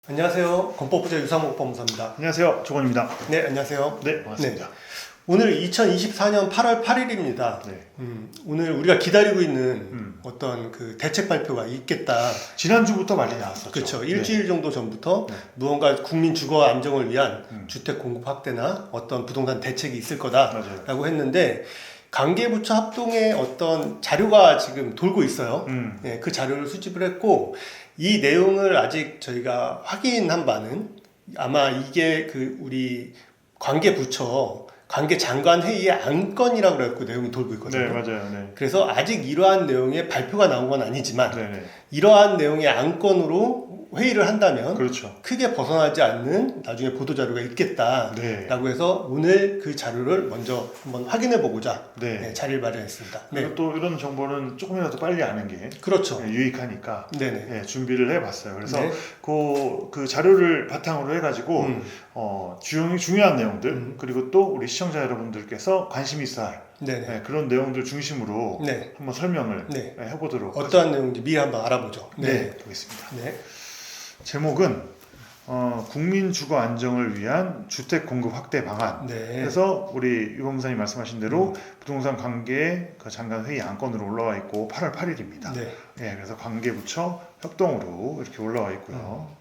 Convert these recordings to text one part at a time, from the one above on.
안녕하세요. 건법부자 유상목 법무사입니다. 안녕하세요. 조건입니다. 네, 안녕하세요. 네, 반갑습니다. 오늘 2024년 8월 8일입니다. 네. 오늘 우리가 기다리고 있는 어떤 그 대책 발표가 있겠다. 지난주부터 말이 나왔었죠. 그렇죠. 일주일 정도 전부터 네. 무언가 국민 주거 안정을 위한 주택 공급 확대나 어떤 부동산 대책이 있을 거다라고 맞아요. 했는데 관계부처 합동의 어떤 자료가 지금 돌고 있어요. 네, 그 자료를 수집을 했고 이 내용을 아직 저희가 확인한 바는 아마 이게 그 우리 관계부처 관계장관 회의의 안건이라고 그래갖고 내용이 돌고 있거든요. 네, 맞아요. 네. 그래서 아직 이러한 내용의 발표가 나온 건 아니지만 네, 네. 이러한 내용의 안건으로 회의를 한다면 그렇죠. 크게 벗어나지 않는 나중에 보도자료가 있겠다라고 네. 해서 오늘 그 자료를 먼저 한번 확인해 보고자 네. 자리를 마련했습니다. 그리고 네. 또 이런 정보는 조금이라도 빨리 아는 게 그렇죠. 유익하니까 네네. 네, 준비를 해봤어요. 그래서 네. 그 자료를 바탕으로 해가지고 중요한 내용들 그리고 또 우리 시청자 여러분들께서 관심 있어 할 네네. 그런 내용들 중심으로 네. 한번 설명을 네. 해보도록 어떠한 내용인지 미리 한번 알아보죠. 네, 보겠습니다. 네. 제목은 국민 주거 안정을 위한 주택 공급 확대 방안. 네. 그래서 우리 유 법무사님 말씀하신 대로 부동산 관계 그 장관 회의 안건으로 올라와 있고 8월 8일입니다. 네. 예, 그래서 관계부처 협동으로 이렇게 올라와 있고요.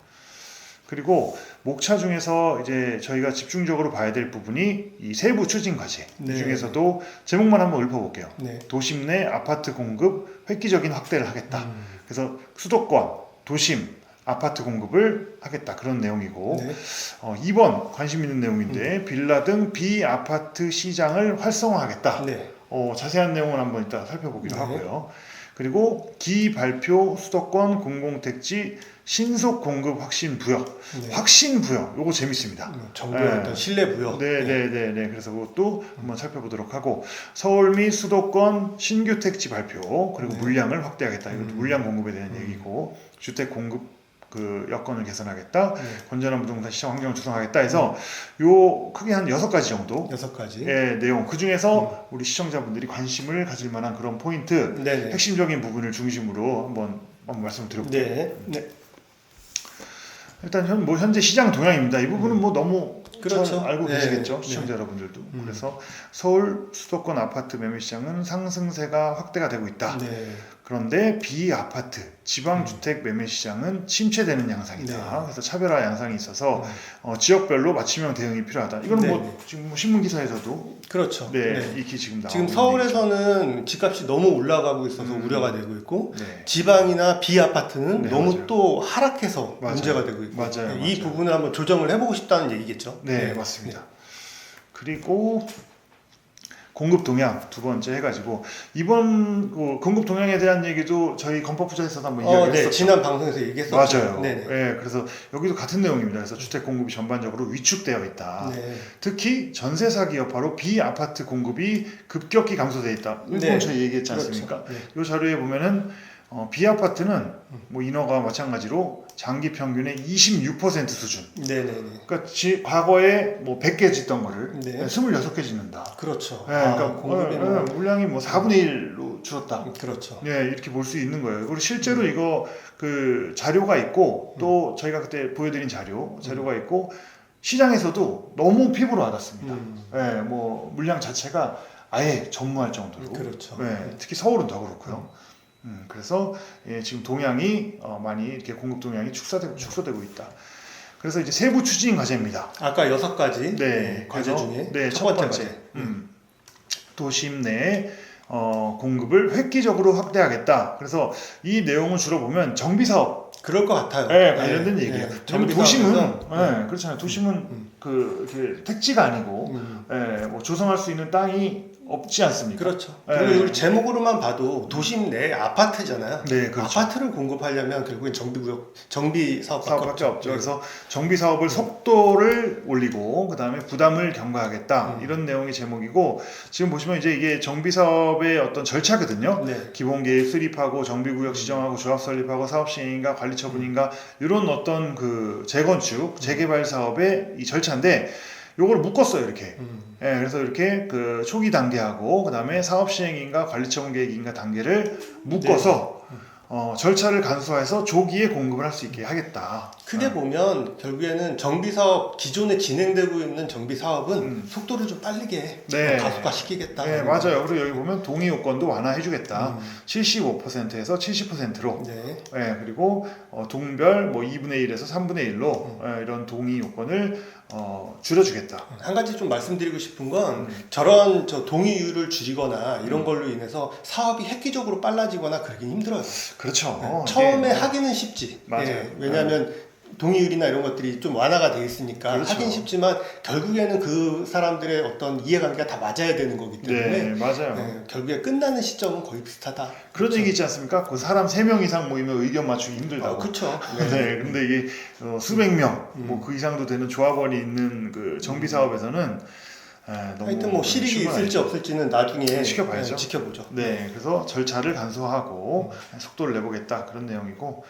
그리고 목차 중에서 이제 저희가 집중적으로 봐야 될 부분이 이 세부 추진 과제 네. 이 중에서도 제목만 한번 읊어볼게요. 네. 도심 내 아파트 공급 획기적인 확대를 하겠다. 그래서 수도권, 도심, 아파트 공급을 하겠다 그런 내용이고 네. 2번 관심 있는 내용인데 빌라 등 비아파트 시장을 활성화하겠다. 네. 자세한 내용은 한번 이따 살펴보기로 네. 하고요. 그리고 기발표 수도권 공공택지 신속 공급 확신 부여. 네. 확신 부여. 요거 재밌습니다. 정부의 네. 어떤 신뢰 부여. 네네네. 그래서 그것도 한번 살펴보도록 하고 서울 및 수도권 신규 택지 발표 그리고 네. 물량을 확대하겠다. 이것도 물량 공급에 대한 얘기고 주택 공급 그 여건을 개선하겠다. 네. 건전한 부동산 시장 환경을 조성하겠다 해서 요 크게 한 6가지 정도 6가지. 의 내용 그 중에서 우리 시청자분들이 관심을 가질 만한 그런 포인트 네네. 핵심적인 부분을 중심으로 한번 말씀을 드려볼게요. 네. 네. 일단 현재 시장 동향입니다. 이 부분은 뭐 너무 그렇죠. 잘 알고 네. 계시겠죠, 네. 시청자 여러분들도. 그래서 서울 수도권 아파트 매매 시장은 상승세가 확대가 되고 있다. 네. 그런데 비아파트 지방주택 매매 시장은 침체되는 양상이다. 네. 그래서 차별화 양상이 있어서 지역별로 맞춤형 대응이 필요하다. 이거는 네. 뭐 지금 뭐 신문 기사에서도 그렇죠. 네. 익히 지금 나오고 지금 있는 서울에서는 집값이 너무 올라가고 있어서 우려가 되고 있고 얘기죠. 네. 지방이나 비아파트는 네, 너무 맞아요. 또 하락해서 맞아요. 문제가 되고 있고 맞아요. 이 맞아요. 부분을 한번 조정을 해보고 싶다는 얘기겠죠. 네, 맞습니다. 그리고 공급 동향 두 번째 해가지고 이번 공급 동향에 대한 얘기도 저희 건법부자에서도 한번 이야기했었죠. 네, 지난 방송에서 얘기했었죠. 맞아요. 네네. 네, 그래서 여기도 같은 내용입니다. 그래서 주택 공급이 전반적으로 위축되어 있다. 네. 특히 전세 사기 여파로 비아파트 공급이 급격히 감소되어 있다. 이건 네. 저희 얘기했지 그렇죠. 않습니까? 네. 이 자료에 보면은 비아파트는 뭐 인허가 마찬가지로 장기 평균의 26% 수준. 네네네. 그러니까 과거에 뭐 100개 짓던 거를 네. 26개 짓는다. 그렇죠. 네, 그러니까 공급이 뭐 물량이 뭐 4분의 1로 줄었다. 그렇죠. 네, 이렇게 볼 수 있는 거예요. 그리고 실제로 이거 그 자료가 있고 또 저희가 그때 보여드린 자료가 있고 시장에서도 너무 피부로 와닿습니다. 네, 뭐 물량 자체가 아예 전무할 정도로. 그렇죠. 네, 특히 서울은 더 그렇고요. 그래서 지금 동향이 많이 이렇게 공급 동향이 축소되고 있다. 그래서 이제 세부 추진 과제입니다. 아까 6가지 네, 과제 그래서, 중에 네, 첫 번째 과제. 도심 내 공급을 획기적으로 확대하겠다. 그래서 이 내용을 주로 보면 정비 사업 그럴 것 같아요. 관련된 얘기예요. 네. 왜냐면 정비 도심은 사업에서, 그렇잖아요. 도심은 이렇게 택지가 아니고 뭐 조성할 수 있는 땅이 없지 않습니까? 그렇죠. 네. 그리고 우리 제목으로만 봐도 도심 내 아파트잖아요. 네, 그렇죠. 아파트를 공급하려면 결국엔 정비 사업밖에 없죠. 그래서 정비 사업을 속도를 올리고 그 다음에 부담을 경과하겠다 이런 내용의 제목이고 지금 보시면 이제 이게 정비 사업의 어떤 절차거든요. 네. 기본 계획 수립하고 정비 구역 지정하고 조합 설립하고 사업 시행인가 관리 처분인가 이런 어떤 그 재건축 재개발 사업의 이 절차인데 요걸 묶었어요 이렇게. 예, 그래서 이렇게 그 초기 단계하고 그 다음에 사업 시행인가 관리처분 계획인가 단계를 묶어서 절차를 간소화해서 조기에 공급을 할 수 있게 하겠다. 크게 보면 결국에는 정비 사업 기존에 진행되고 있는 정비 사업은 속도를 좀 빠르게 네. 가속화시키겠다. 네, 맞아요. 그리고 여기 보면 동의 요건도 완화해주겠다. 75%에서 70%로. 네. 네, 그리고 동별 뭐 2분의 1에서 3분의 1로 이런 동의 요건을 줄여주겠다. 한 가지 좀 말씀드리고 싶은 건 저런 동의율을 줄이거나 이런 걸로 인해서 사업이 획기적으로 빨라지거나 그러긴 힘들어요. 그렇죠. 네. 처음에 하기는 쉽지. 맞아요. 예, 왜냐하면 동의율이나 이런 것들이 좀 완화가 되어 있으니까 그렇죠. 하긴 쉽지만 결국에는 그 사람들의 어떤 이해관계가 다 맞아야 되는 거기 때문에 네, 맞아요. 네, 결국에 끝나는 시점은 거의 비슷하다. 그런 얘기 있지 않습니까? 그 사람 3명 이상 모이면 의견 맞추기 힘들다고. 그렇죠. 네, 근데 이게 수백 명, 뭐 그 이상도 되는 조합원이 있는 그 정비 사업에서는 너무 하여튼 뭐 실익이 쉬운 건 있을지 아니죠. 없을지는 나중에 지켜봐야죠. 지켜보죠. 네, 그래서 절차를 간소화하고 속도를 내보겠다 그런 내용이고,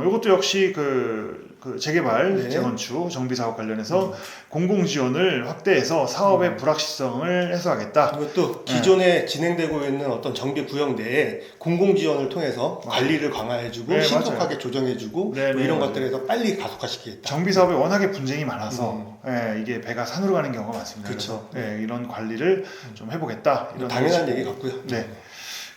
이것도 역시 그 재개발, 네. 재건축, 정비 사업 관련해서 공공 지원을 확대해서 사업의 불확실성을 해소하겠다. 이것도 기존에 진행되고 있는 어떤 정비 구역 내에 공공 지원을 통해서 관리를 강화해주고 네, 신속하게 조정해주고 네, 뭐 네, 이런 맞아요. 것들에서 빨리 가속화시키겠다. 정비 사업에 워낙에 분쟁이 많아서 이게 배가 산으로 가는 경우가 많습니다. 그렇죠. 그래서 이런 관리를 좀 해보겠다. 이런 당연한 뜻이고. 얘기 같고요. 네.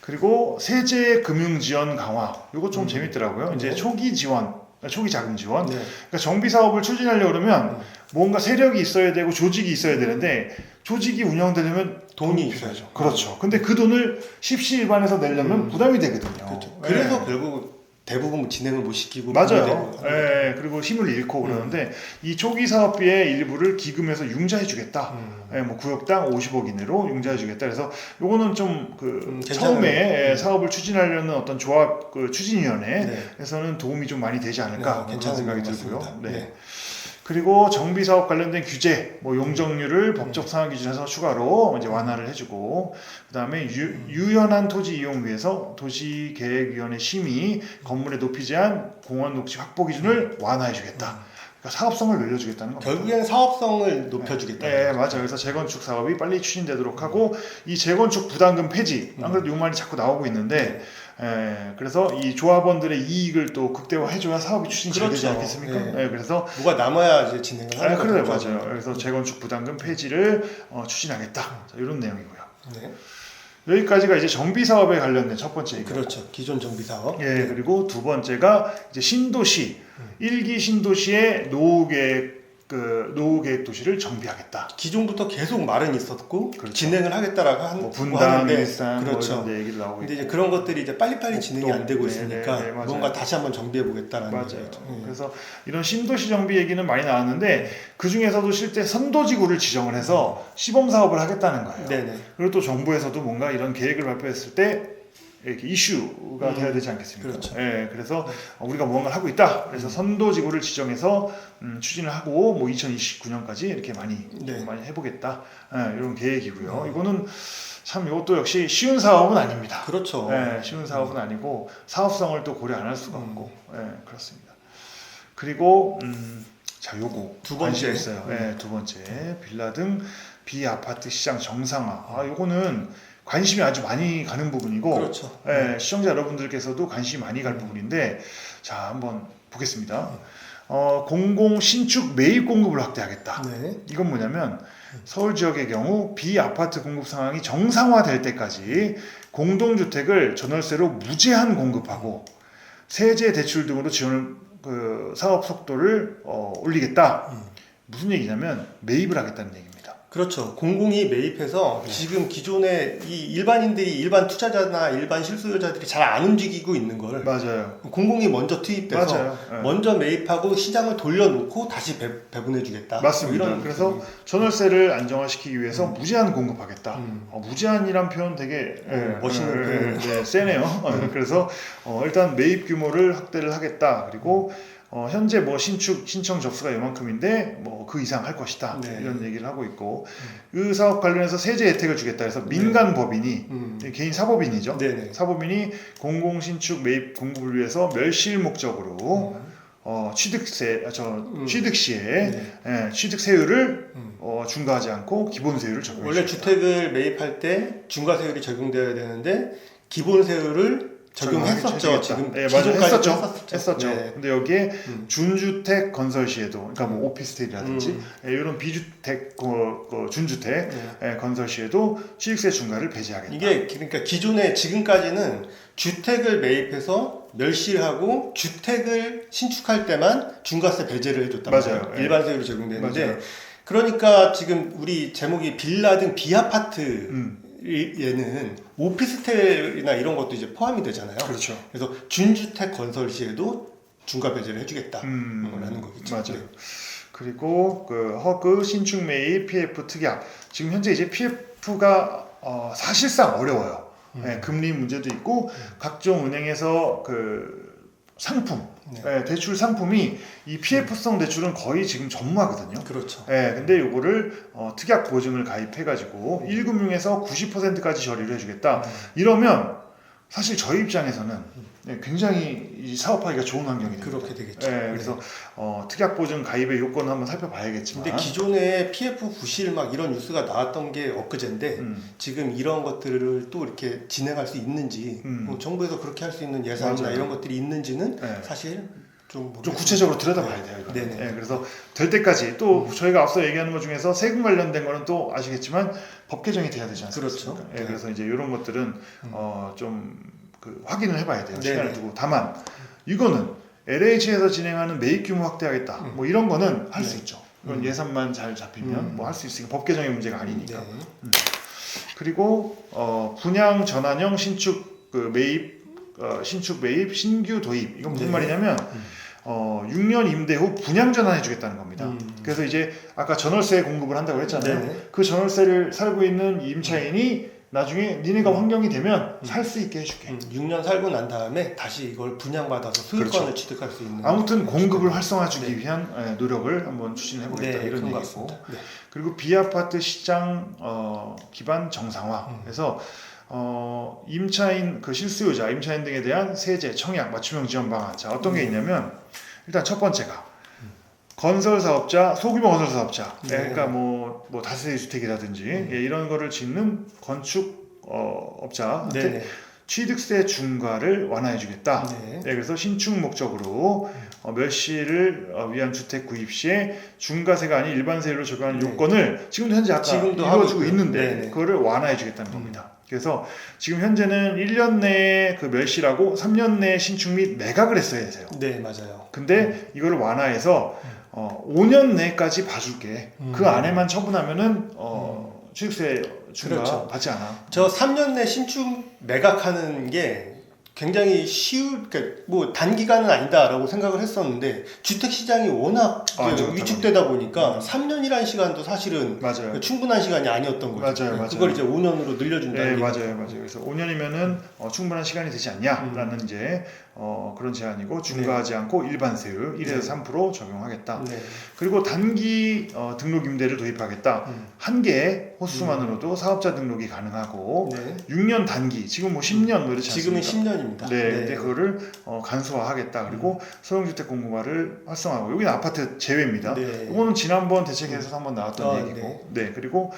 그리고 세제 금융 지원 강화. 이거 좀 재밌더라고요. 이제 네. 초기 지원, 초기 자금 지원. 네. 그러니까 정비 사업을 추진하려고 그러면 뭔가 세력이 있어야 되고 조직이 있어야 되는데 조직이 운영되려면 돈이 필요하죠. 있어야죠. 그렇죠. 근데 그 돈을 십시일반에서 내려면 부담이 되거든요. 그렇죠. 네. 그래서 결국 대부분 진행을 못 시키고 맞아요. 분리되고 예, 그리고 힘을 잃고 그러는데 이 초기 사업비의 일부를 기금에서 융자해주겠다. 예, 뭐 구역당 50억 이내로 융자해주겠다. 그래서 요거는 좀 처음에 사업을 추진하려는 어떤 조합 추진위원회에서는 도움이 좀 많이 되지 않을까 네, 그런 생각이 것 들고요. 같습니다. 네. 네. 그리고 정비 사업 관련된 규제, 뭐 용적률을 법적 상한 기준에서 추가로 이제 완화를 해주고, 그 다음에 유연한 토지 이용비에서 도시계획위원회 심의, 건물의 높이 제한, 공원 녹지 확보 기준을 완화해주겠다. 그러니까 사업성을 늘려주겠다는 겁니다. 결국에는 사업성을 높여주겠다. 네, 맞아요. 그래서 재건축 사업이 빨리 추진되도록 하고, 이 재건축 부담금 폐지, 안 그래도 이 말이 자꾸 나오고 있는데, 그래서 이 조합원들의 이익을 또 극대화해줘야 사업이 추진이 잘 되지 그렇죠. 않겠습니까? 네. 네, 그래서 뭐가 남아야 이제 진행을 하는 그래요, 거죠. 맞아요. 그래서 재건축 부담금 폐지를 추진하겠다. 자, 이런 내용이고요. 네. 여기까지가 이제 정비 사업에 관련된 첫 번째 얘기. 그렇죠. 기존 정비 사업. 예, 그리고 두 번째가 이제 신도시, 1기 신도시의 노후 계획 도시를 정비하겠다. 기존부터 계속 말은 있었고 그렇죠. 진행을 하겠다라고 뭐 분당, 하는데 일산, 그렇죠. 뭐 이런 얘기를 나오고 근데 있고. 이제 그런 것들이 이제 빨리빨리 진행이 안 되고 네, 있으니까 네, 맞아요. 뭔가 다시 한번 정비해 보겠다라는 맞아요. 얘기죠. 그래서 이런 신도시 정비 얘기는 많이 나왔는데 그 중에서도 실제 선도지구를 지정을 해서 시범 사업을 하겠다는 거예요. 네네. 그리고 또 정부에서도 뭔가 이런 계획을 발표했을 때 이렇게 이슈가 돼야 되지 않겠습니까? 그렇죠. 예, 그래서 우리가 무언가를 하고 있다. 그래서 선도지구를 지정해서 추진을 하고 뭐 2029년까지 이렇게 많이 해보겠다. 이런 계획이고요. 이거는 참 이것도 역시 쉬운 사업은 아닙니다. 그렇죠. 쉬운 사업은 아니고 사업성을 또 고려 안 할 수가 없고 그렇습니다. 그리고 자 요거 두 번째. 관심 있어요. 두 번째 빌라 등 비아파트 시장 정상화. 요거는 관심이 아주 많이 가는 부분이고, 그렇죠. 시청자 여러분들께서도 관심이 많이 갈 부분인데, 자 한번 보겠습니다. 공공 신축 매입 공급을 확대하겠다. 네. 이건 뭐냐면 서울 지역의 경우 비아파트 공급 상황이 정상화될 때까지 공동주택을 전월세로 무제한 공급하고 세제 대출 등으로 지원을 사업 속도를 올리겠다. 무슨 얘기냐면 매입을 하겠다는 얘기입니다. 그렇죠. 공공이 매입해서 지금 기존에 이 일반인들이 일반 투자자나 일반 실수요자들이 잘 안 움직이고 있는 걸 맞아요. 공공이 먼저 투입돼서 맞아요. 먼저 매입하고 시장을 돌려놓고 다시 배분해주겠다. 맞습니다. 이런 그래서 전월세를 안정화시키기 위해서 무제한 공급하겠다. 무제한이란 표현 되게 멋있는 표현. 네, 세네요. 그래서 일단 매입 규모를 확대를 하겠다. 그리고 현재 뭐 신청 접수가 이만큼인데 뭐 그 이상 할 것이다. 이런 얘기를 하고 있고 그 사업 관련해서 세제 혜택을 주겠다. 그래서 민간 법인이 개인 사법인이죠. 사법인이 공공 신축 매입 공급을 위해서 멸실 목적으로 취득 시에 취득 세율을 중과하지 않고 기본 세율을 적용해 원래 주택을 매입할 때 중과 세율이 적용되어야 되는데 기본 세율을 적용했었죠. 지금 네, 맞아요. 했었죠. 네. 근데 여기에 준주택 건설 시에도, 그러니까 뭐 오피스텔이라든지 이런 비주택 준주택 건설 시에도 취득세 중과를 배제하겠다. 이게 그러니까 기존에 지금까지는 주택을 매입해서 멸실하고 주택을 신축할 때만 중과세 배제를 해줬단 말이에요. 맞아요. 일반세율이 적용되는데 맞아요. 그러니까 지금 우리 제목이 빌라 등 비아파트 얘는 오피스텔이나 이런 것도 이제 포함이 되잖아요. 그렇죠. 그래서 준주택 건설 시에도 중과 배제를 해주겠다라는 거겠죠. 맞아요. 네. 그리고 그 허그 신축 매입 PF 특약. 지금 현재 이제 PF가 사실상 어려워요. 네, 금리 문제도 있고 각종 은행에서 그 상품, 대출 상품이 이 PF성 대출은 거의 지금 전무하거든요. 그렇죠. 근데 요거를 특약 보증을 가입해가지고 1금융에서 90%까지 처리를 해주겠다. 이러면 사실 저희 입장에서는 굉장히 이 사업하기가 좋은 환경이 됩니다. 그렇게 되겠죠. 그래서 특약 보증 가입의 요건을 한번 살펴봐야겠지만. 근데 기존에 PF 부실 막 이런 뉴스가 나왔던 게 엊그제인데 지금 이런 것들을 또 이렇게 진행할 수 있는지 뭐 정부에서 그렇게 할 수 있는 예산이나 맞아요. 이런 것들이 있는지는 사실 좀 구체적으로 들여다봐야 돼요. 이거는. 네네. 그래서 될 때까지 또 저희가 앞서 얘기하는 것 중에서 세금 관련된 거는 또 아시겠지만 법 개정이 돼야 되지 않습니까? 그렇죠. 그래서 이제 이런 것들은 좀 그 확인을 해봐야 돼요. 네네. 시간을 두고. 다만 이거는 LH에서 진행하는 매입 규모 확대하겠다. 뭐 이런 거는 할 수 있죠. 이건 예산만 잘 잡히면 뭐 할 수 있으니까 법 개정의 문제가 아니니까. 네. 그리고 분양 전환형 신축 그 매입 신축 매입 신규 도입 이건 무슨 말이냐면 6년 임대 후 분양 전환해 주겠다는 겁니다. 그래서 이제 아까 전월세 공급을 한다고 했잖아요. 네네. 그 전월세를 살고 있는 임차인이 나중에 니네가 환경이 되면 살 수 있게 해줄게. 6년 살고 난 다음에 다시 이걸 분양받아서 소유권을 그렇죠. 취득할 수 있는. 아무튼 공급을 활성화주기 위한 노력을 한번 추진해 보겠다 이런 그런 것 얘기고. 같습니다. 네. 그리고 비아파트 시장 기반 정상화. 그래서 임차인 그 실수요자, 임차인 등에 대한 세제, 청약, 맞춤형 지원 방안. 자, 어떤 게 있냐면 일단 첫 번째가 건설 사업자, 소규모 건설 사업자. 그러니까 뭐 다세대 주택이라든지 이런 거를 짓는 건축 업자한테 취득세 중과를 완화해 주겠다. 그래서 신축 목적으로 멸실을 위한 주택 구입 시에 중과세가 아닌 일반세율로 적용하는 요건을 지금도 현재 아까 이루어지고 있는데 그거를 완화해 주겠다는 겁니다. 그래서 지금 현재는 1년 내에 그 멸실하고 3년 내에 신축 및 매각을 했어야 돼요. 네, 맞아요. 근데 이거를 완화해서 5년 내까지 봐줄게. 그 안에만 처분하면은 취득세 중과 그렇죠. 받지 않아. 저 3년 내 신축 매각하는 게 굉장히 그러니까 뭐 단기간은 아니다라고 생각을 했었는데 주택 시장이 워낙 위축되다 보니까 3년이라는 시간도 사실은 맞아요. 충분한 시간이 아니었던 거죠. 맞아요. 그걸 이제 5년으로 늘려준다는 네, 맞아요. 그래서 5년이면은 충분한 시간이 되지 않냐라는 이제 그런 제안이고 중과하지 않고 일반세율 1에서 3% 적용하겠다. 그리고 단기 등록 임대를 도입하겠다. 한 개의 호수만으로도 사업자 등록이 가능하고 6년 단기 지금 뭐 10년 뭐 이렇지 않습니까? 지금은 10년입니다. 근데 그거를 간소화하겠다. 그리고 소형주택 공급화를 활성화하고 여기는 아파트 제외입니다. 이거는 지난번 대책에서 한번 나왔던 얘기고. 그리고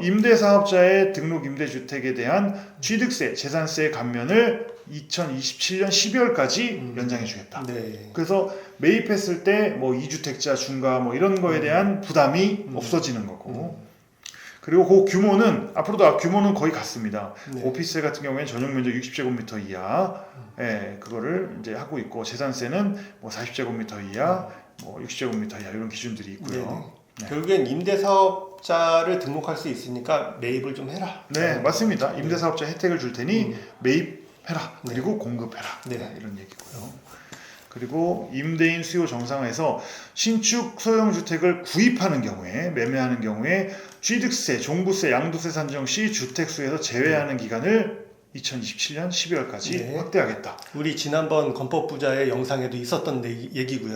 임대사업자의 등록 임대주택에 대한 취득세, 재산세 감면을 2027년 12월까지 연장해 주겠다. 그래서 매입했을 때 뭐 2주택자 중과 뭐 이런 거에 대한 부담이 없어지는 거고. 그리고 그 규모는 앞으로도 규모는 거의 같습니다. 오피스텔 같은 경우에는 전용 면적 60제곱미터 이하, 그거를 이제 하고 있고 재산세는 뭐 40제곱미터 이하, 뭐 60제곱미터 이하 이런 기준들이 있고요. 결국엔 임대사업자를 등록할 수 있으니까 매입을 좀 해라. 네, 맞습니다. 임대사업자 혜택을 줄 테니 매입해라. 그리고 공급해라. 이런 얘기고요. 그리고 임대인 수요 정상화에서 신축 소형 주택을 구입하는 경우에 매매하는 경우에 취득세, 종부세, 양도세 산정 시 주택 수에서 제외하는 기간을 2027년 12월까지 확대하겠다. 우리 지난번 건법부자의 영상에도 있었던 얘기고요.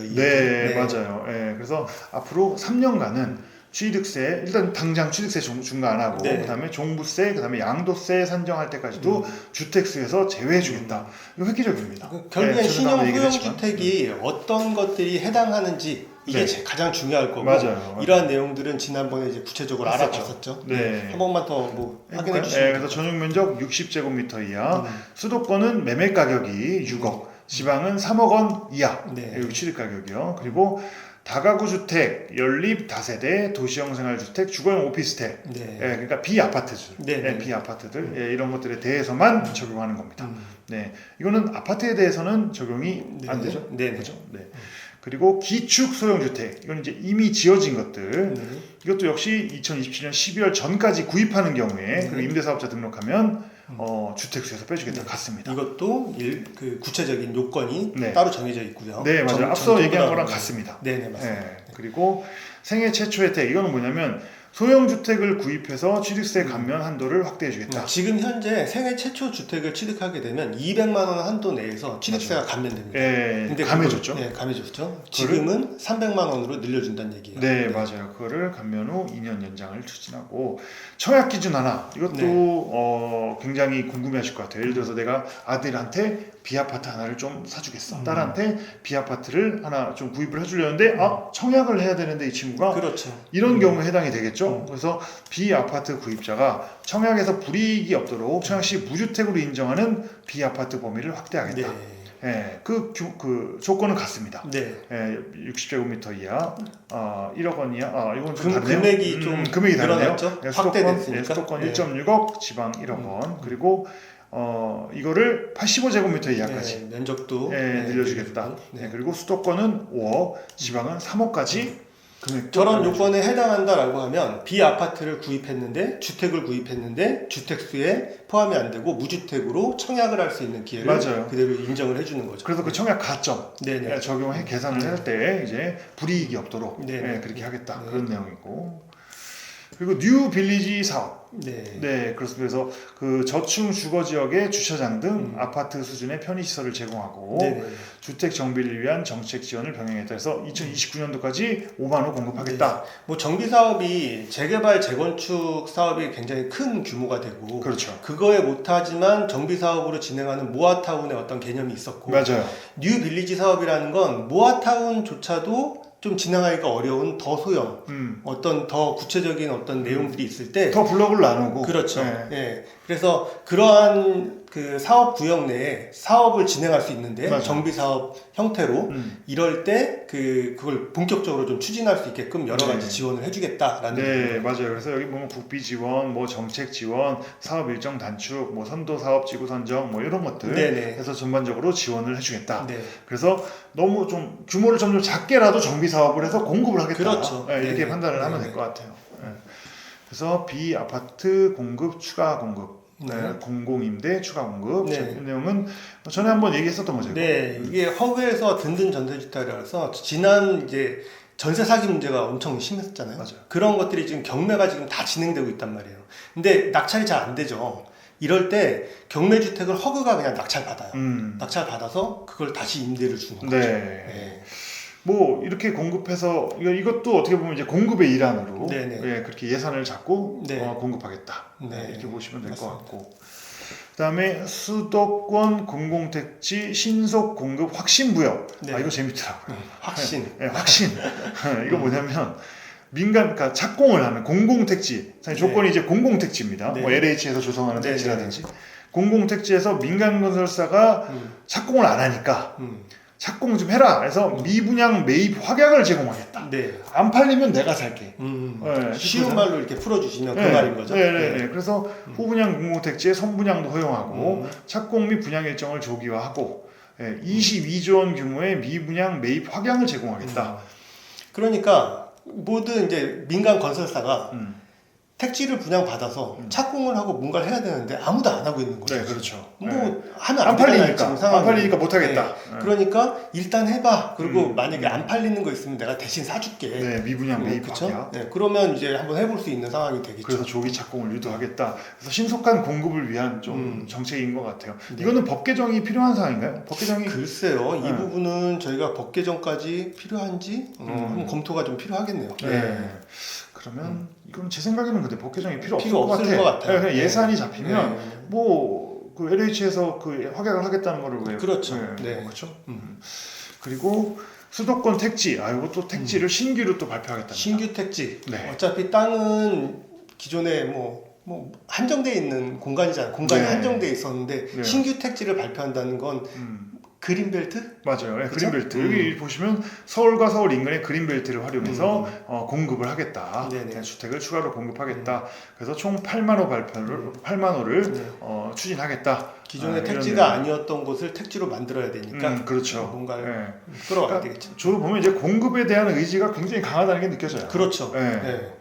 맞아요. 그래서 앞으로 3년간은 취득세 일단 당장 취득세 중과 안 하고 네. 그다음에 종부세 그다음에 양도세 산정할 때까지도 주택수에서 제외해주겠다. 이거 획기적입니다. 결국엔 네, 신형 저도 얘기를 후용주택이 어떤 것들이 해당하는지 이게 네. 가장 중요할 거고 맞아요. 이러한 내용들은 지난번에 이제 구체적으로 했었죠. 알아봤었죠. 네. 한 번만 더 뭐 확인해 네, 주시면 그래서 전용 면적 60제곱미터 이하, 수도권은 매매 가격이 6억, 지방은 3억 원 이하. 네. 여기 취득 가격이요. 그리고 다가구 주택, 연립 다세대, 도시형 생활주택, 주거용 오피스텔, 네. 그러니까 비아파트들, 네. 비아파트들 이런 것들에 대해서만 적용하는 겁니다. 네, 이거는 아파트에 대해서는 적용이 안 되죠. 네. 그렇죠. 네. 그리고 기축 소형주택, 이건 이제 이미 지어진 것들. 네. 이것도 역시 2027년 12월 전까지 구입하는 경우에 네. 그리고 임대사업자 등록하면 주택수에서 빼주겠다 네. 같습니다. 이것도 그 구체적인 요건이 네. 따로 정해져 있고요. 네, 맞아요. 앞서 얘기한 거랑 네. 같습니다. 네, 맞습니다. 네. 그리고 생애 최초 혜택, 이거는 뭐냐면 소형주택을 구입해서 취득세 감면 한도를 확대해주겠다. 지금 현재 생애 최초 주택을 취득하게 되면 200만 원 한도 내에서 취득세가 감면됩니다. 근데 감해줬죠. 네, 감해줬죠. 지금은 300만 원으로 늘려준다는 얘기예요. 네, 맞아요. 그거를 감면 후 2년 연장을 추진하고 청약 기준 하나 이것도 굉장히 궁금해하실 것 같아요. 예를 들어서 내가 아들한테 비아파트 하나를 좀 사주겠어. 딸한테 비아파트를 하나 좀 구입을 해주려는데 청약을 해야 되는데 이 친구가 그렇죠. 이런 경우에 해당이 되겠죠. 그래서 비아파트 구입자가 청약에서 불이익이 없도록 청약 시 무주택으로 인정하는 비아파트 범위를 확대하겠다. 네. 그 조건은 같습니다. 네. 60제곱미터 이하, 1억 원 이하, 이건 좀 다르네요. 금액이 좀 금액이 다르네요. 늘어났죠? 확대됐으니까. 수도권 1.6억, 지방 1억 원, 그리고 이거를 85제곱미터 이하까지 면적도 늘려주겠다. 네. 그리고 수도권은 5억, 지방은 3억까지 저런 요건에 해당한다라고 하면 비아파트를 구입했는데 주택을 구입했는데 주택수에 포함이 안 되고 무주택으로 청약을 할 수 있는 기회를 맞아요. 그대로 인정을 해주는 거죠. 그래서 그 청약 가점 네네. 적용해 계산을 할 때 이제 불이익이 없도록 네네. 그렇게 하겠다. 네. 그런 내용이고. 그리고 뉴 빌리지 사업. 네. 그렇습니다. 그래서 그 저층 주거 지역의 주차장 등 아파트 수준의 편의 시설을 제공하고 네네. 주택 정비를 위한 정책 지원을 병행했다 해서 2029년도까지 5만 호 공급하겠다. 뭐 정비 사업이 재개발 재건축 사업이 굉장히 큰 규모가 되고 그렇죠. 그거에 못하지만 정비 사업으로 진행하는 모아타운의 어떤 개념이 있었고 맞아요. 뉴 빌리지 사업이라는 건 모아타운조차도 좀 진행하기가 어려운 더 소형 어떤 더 구체적인 어떤 내용들이 있을 때 더 블록을 나누고 그렇죠. 예. 그래서 그러한 그 사업 구역 내에 사업을 진행할 수 있는데 맞아요. 정비 사업 형태로 이럴 때 그걸 본격적으로 좀 추진할 수 있게끔 여러 가지 지원을 해주겠다라는. 네, 맞아요. 그래서 여기 보면 국비 지원, 뭐 정책 지원, 사업 일정 단축, 뭐 선도 사업 지구 선정, 뭐 이런 것들 네네. 해서 전반적으로 지원을 해주겠다. 네. 그래서 너무 좀 규모를 점점 작게라도 정비 사업을 해서 공급을 하겠다. 그렇죠. 이렇게 네네. 판단을 하면 될 것 같아요. 그래서 비아파트 공급 추가 공급. 공공임대 추가 공급 네. 이 내용은 전에 한번 얘기했었던 거죠. 네, 이게 허브에서 든든 전세주택이라서 지난 이제 전세 사기 문제가 엄청 심했잖아요. 맞아요. 그런 것들이 지금 경매가 지금 다 진행되고 있단 말이에요. 근데 낙찰이 잘 안 되죠. 이럴 때 경매 주택을 허그가 그냥 낙찰 받아요. 낙찰 받아서 그걸 다시 임대를 주는 거죠. 네. 뭐 이렇게 공급해서 이것도 어떻게 보면 이제 공급의 일환으로 그렇게 예산을 잡고 공급하겠다. 이렇게 보시면 될 것 같고. 그다음에 수도권 공공택지 신속 공급 확신 부여. 이거 재밌더라고요. 확신. 확신. 이거 뭐냐면 민간, 그러니까 착공을 하는 공공택지. 사실 조건이 이제 공공택지입니다. 뭐 LH에서 조성하는 택지라든지 공공택지에서 민간 건설사가 착공을 안 하니까. 착공 좀 해라. 그래서 미분양 매입 확약을 제공하겠다. 안 팔리면 내가 살게. 쉬운 말로 이렇게 풀어주시면 그 말인 거죠. 그래서 후분양 공공택지의 선분양도 허용하고 착공 및 분양 일정을 조기화하고 22조 원 규모의 미분양 매입 확약을 제공하겠다. 그러니까 모든 이제 민간 건설사가 택지를 분양받아서 착공을 하고 뭔가를 해야 되는데 아무도 안 하고 있는 거죠. 네, 그렇죠. 뭐 하면 안 팔리니까. 안 팔리니까 못 하겠다. 그러니까 일단 해봐. 그리고 만약에 안 팔리는 거 있으면 내가 대신 사줄게. 미분양 매입 확약. 그러면 이제 한번 해볼 수 있는 상황이 되겠죠. 그래서 조기 착공을 유도하겠다. 그래서 신속한 공급을 위한 좀 정책인 것 같아요. 이거는 법 개정이 필요한 사항인가요? 법 개정이 글쎄요. 이 부분은 저희가 법 개정까지 필요한지 한번 검토가 좀 필요하겠네요. 그러면 이건 제 생각에는 근데 법 개정이 필요 없을 없을 것 같아요. 그냥 네. 예산이 잡히면 네. 뭐 그 LH에서 그 확약을 하겠다는 거를 왜 그렇죠. 네. 네. 그렇죠. 그리고 수도권 택지, 이것도 택지를 신규로 또 발표하겠다. 신규 택지. 네. 어차피 땅은 기존에 뭐 한정돼 있는 공간이잖아요. 공간이 네. 한정돼 있었는데 네. 신규 택지를 발표한다는 건 그린벨트? 맞아요. 네, 그쵸? 그린벨트. 여기 보시면 서울과 서울 인근의 그린벨트를 활용해서 공급을 하겠다. 네네. 주택을 추가로 공급하겠다. 그래서 총 8만 호 발표를 8만 호를 네. 추진하겠다. 기존의 이런 택지가 내용. 아니었던 곳을 택지로 만들어야 되니까 그렇죠. 뭔가를 네. 끌어가야 그러니까 되겠죠. 저도 보면 이제 공급에 대한 의지가 굉장히 강하다는 게 느껴져요. 그렇죠. 네. 네.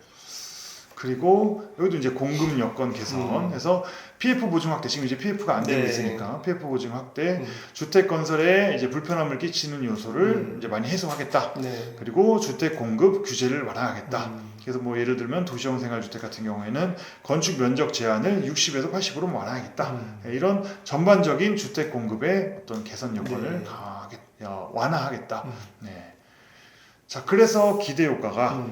그리고 여기도 이제 공급 여건 개선해서 PF 보증 확대, 지금 이제 PF가 안 되고 네. 있으니까 PF 보증 확대, 주택 건설에 이제 불편함을 끼치는 요소를 이제 많이 해소하겠다. 네. 그리고 주택 공급 규제를 완화하겠다. 그래서 뭐 예를 들면 도시형 생활주택 같은 경우에는 건축 면적 제한을 60에서 80으로 완화하겠다. 이런 전반적인 주택 공급의 어떤 개선 여건을 네. 강하게 완화하겠다. 네. 자, 그래서 기대 효과가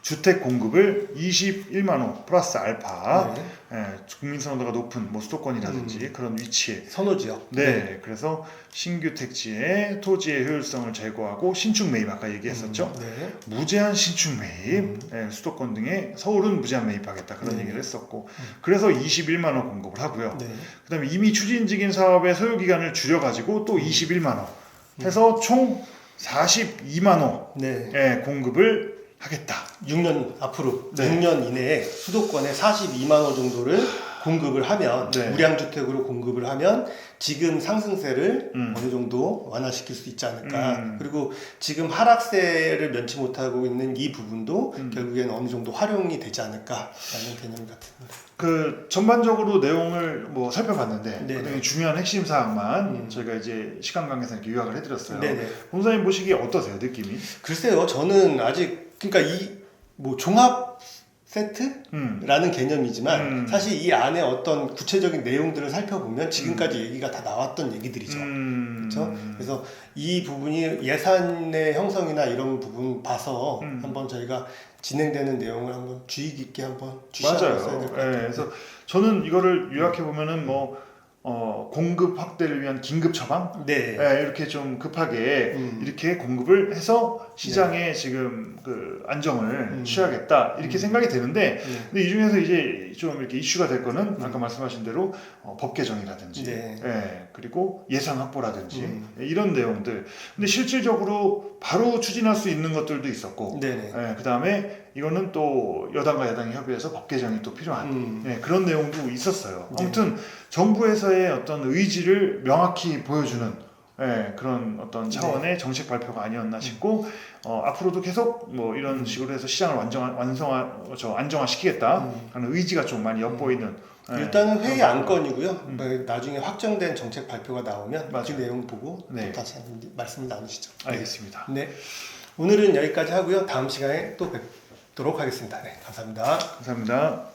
주택 공급을 21만 호 플러스 알파, 네. 국민 선호도가 높은 뭐 수도권이라든지 그런 위치에 선호지역. 네, 그래서 신규 택지의 토지의 효율성을 제고하고 신축 매입 아까 얘기했었죠. 네. 무제한 신축 매입, 수도권 등에 서울은 무제한 매입하겠다 그런 네. 얘기를 했었고, 그래서 21만 호 공급을 하고요. 네. 그다음에 이미 추진 중인 사업의 소요 기간을 줄여가지고 또 21만 호 해서 총 42만 호 네. 공급을 하겠다. 6년 앞으로 네. 6년 이내에 수도권에 42만 호 정도를 공급을 하면 네. 우량주택으로 공급을 하면 지금 상승세를 어느 정도 완화시킬 수 있지 않을까. 그리고 지금 하락세를 면치 못하고 있는 이 부분도 결국엔 어느 정도 활용이 되지 않을까라는 개념 같습니다. 그 전반적으로 내용을 뭐 살펴봤는데 네네. 그중에 중요한 핵심 사항만 저희가 이제 시간 관계상 이렇게 요약을 해드렸어요. 네네. 본사님 보시기에 어떠세요, 느낌이? 글쎄요, 저는 아직 그러니까 이 뭐 종합 세트라는 개념이지만 사실 이 안에 어떤 구체적인 내용들을 살펴보면 지금까지 얘기가 다 나왔던 얘기들이죠. 그렇죠? 그래서 이 부분이 예산의 형성이나 이런 부분 봐서 한번 저희가 진행되는 내용을 한번 주의 깊게 한번 주시하고 있어야 될 것 같아요. 네, 그래서 저는 이거를 요약해 보면은 뭐 공급 확대를 위한 긴급 처방, 네. 이렇게 좀 급하게 이렇게 공급을 해서 시장에 지금 그 안정을 취하겠다 이렇게 생각이 되는데, 근데 이 중에서 이제 좀 이렇게 이슈가 될 거는 아까 말씀하신 대로 법 개정이라든지, 네. 그리고 예산 확보라든지 이런 내용들. 근데 실질적으로 바로 추진할 수 있는 것들도 있었고, 네네. 그 다음에 이거는 또 여당과 야당이 협의해서 법 개정이 또 필요한 그런 내용도 있었어요. 아무튼 정부에서의 어떤 의지를 명확히 보여주는 그런 어떤 차원의 정책 발표가 아니었나 싶고, 앞으로도 계속 뭐 이런 식으로 해서 시장을 안정화시키겠다 하는 의지가 좀 많이 엿보이는. 일단은 회의 안건이고요. 나중에 확정된 정책 발표가 나오면 그 맞아요. 내용 보고 네. 또 다시 한번 말씀을 나누시죠. 알겠습니다. 네. 오늘은 여기까지 하고요. 다음 시간에 또 뵙도록 하겠습니다. 네, 감사합니다. 감사합니다.